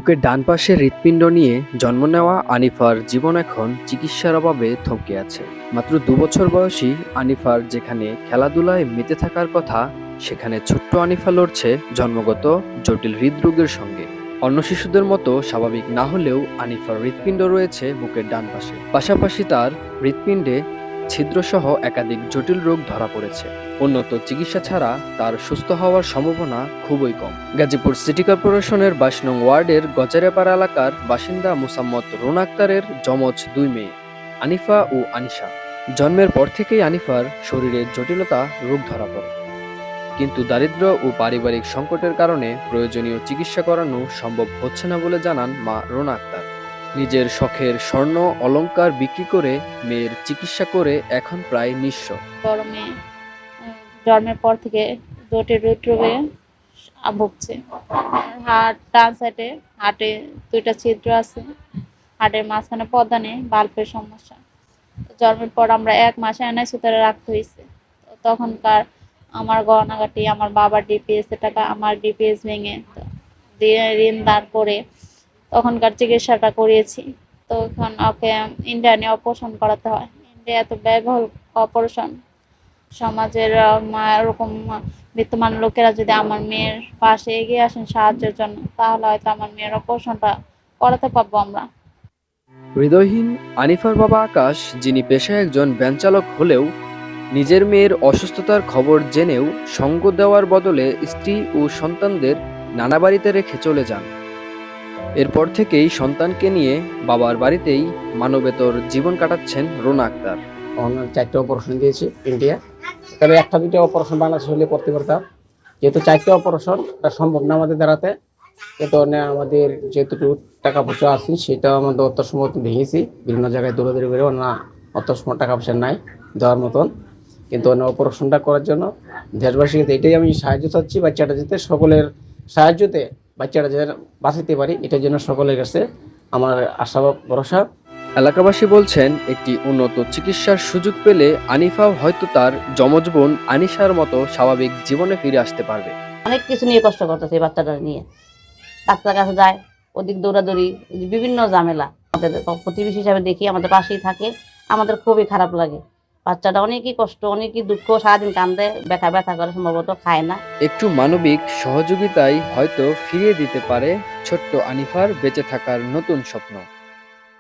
বুকের ডান পাশে হৃৎপিণ্ড নিয়ে জন্ম নেওয়া আনিফার জীবন এখন চিকিৎসার অভাবে থমকে আছে। মাত্র ২ বছর বয়সী আনিফার যেখানে খেলাধুলায় মেতে থাকার কথা, সেখানে ছোট্ট আনিফা লড়ছে জন্মগত জটিল হৃদরোগের সঙ্গে। অন্য শিশুদের মতো স্বাভাবিক না হলেও আনিফার হৃৎপিণ্ড রয়েছে বুকের ডান পাশে। পাশাপাশি তার হৃৎপিণ্ডে ছিদ্রসহ একাধিক জটিল রোগ ধরা পড়েছে। উন্নত চিকিৎসা ছাড়া তার সুস্থ হওয়ার সম্ভাবনা খুবই কম। গাজীপুর সিটি কর্পোরেশনের ২২ নং ওয়ার্ডের গজারেপাড়া এলাকার বাসিন্দা মুসাম্মদ রুনা আক্তারের যমজ ২ মেয়ে আনিফা ও আনিশা। জন্মের পর থেকেই আনিফার শরীরে জটিলতা রোগ ধরা পড়ে, কিন্তু দারিদ্র্য ও পারিবারিক সংকটের কারণে প্রয়োজনীয় চিকিৎসা করানো সম্ভব হচ্ছে না বলে জানান মা রুনা আক্তার। নিজের শখের স্বর্ণ অলংকার বিক্রি করে মেয়ের চিকিৎসা করে এখন প্রায় নিঃস্ব। বড় মেয়ে জন্মের পর থেকে জটিল হৃদরোগে ভুগছে। হার্ট ডান সাইডে হার্টে ২টা ছিদ্র আছে, হার্টের মাঝখানে পর্দা নেই, বাল্বের সমস্যা। জন্মের পর আমরা ১ মাসে আইসিইউতে রাখতে হয়েছে। তখনকার আমার গয়নাগাটি, আমার বাবার ডিপিএস এর টাকা, আমার ডিপিএস ভেঙে দিয়ে ঋণ দাঁড় করে তখনকার চিকিৎসাটা করিয়েছি। তো এখন ওকে ইন্ডিয়া নিয়ে অপারেশন করাতে হয়। ইন্ডিয়া এত ব্যয়বহুল অপারেশন। সমাজের এরকম বিত্তমান লোকেরা যদি আমার মেয়ের পাশে এগিয়ে আসেন সাহায্যের জন্য, তাহলে হয়তো আমার মেয়ের অপারেশনটা করাতে পারবো আমরা। হৃদয়হীন আনিফার বাবা আকাশ, যিনি পেশায় একজন ভ্যান চালক হলেও নিজের মেয়ের অসুস্থতার খবর জেনেও সঙ্গ দেওয়ার বদলে স্ত্রী ও সন্তানদের নানা বাড়িতে রেখে চলে যান। এরপর থেকেই সন্তানকে নিয়ে বাবার বাড়িতেই মানবেতর জীবন কাটাচ্ছেন রুনা আক্তার। 4টে অপারেশন দিয়েছি ইন্ডিয়া। এখানে 1টা 2টা অপারেশন বাংলাদেশে হলে করতে পারতাম, যেহেতু 4টে অপারেশন এটা সম্ভব না আমাদের দ্বারাতে। কিন্তু আমাদের যেহেতু টাকা পয়সা আছে সেটা আমাদের অর্থসময় ভেঙেছি, বিভিন্ন জায়গায় দৌড়াদৌড়ি করে না, অর্থসময় টাকা পয়সা নাই দেওয়ার মতন। কিন্তু অপারেশনটা করার জন্য দেশবাসীকে এটাই আমি সাহায্য চাচ্ছি, বাচ্চাটা যাতে সকলের সাহায্যতে বাচ্চাটা যাতে বাঁচাতে পারি, এটার জন্য সকলের কাছে আমার আশা ভরসা। এলাকাবাসী বলছেন, একটি উন্নত চিকিৎসার সুযোগ পেলে আনিফাও হয়তো তার যমজ বোন আনিশার মতো স্বাভাবিক জীবনে ফিরে আসতে পারবে। অনেক কিছু নিয়ে কষ্ট করতেছে এই বাচ্চাটা নিয়ে। ডাক্তার কাছে যায়, ওদিক দৌড়াদৌড়ি, বিভিন্ন ঝামেলা। আমাদের প্রতিবেশী হিসাবে দেখি, আমাদের পাশেই থাকে, আমাদের খুবই খারাপ লাগে। বাচ্চাটা অনেকই কষ্ট, অনেকই দুঃখ, সারাদিন কান্দে, ব্যথা করে, সম্ভবত খায় না। একটু মানবিক সহযোগিতাই হয়তো ফিরিয়ে দিতে পারে ছোট্ট আনিফার বেঁচে থাকার নতুন স্বপ্ন।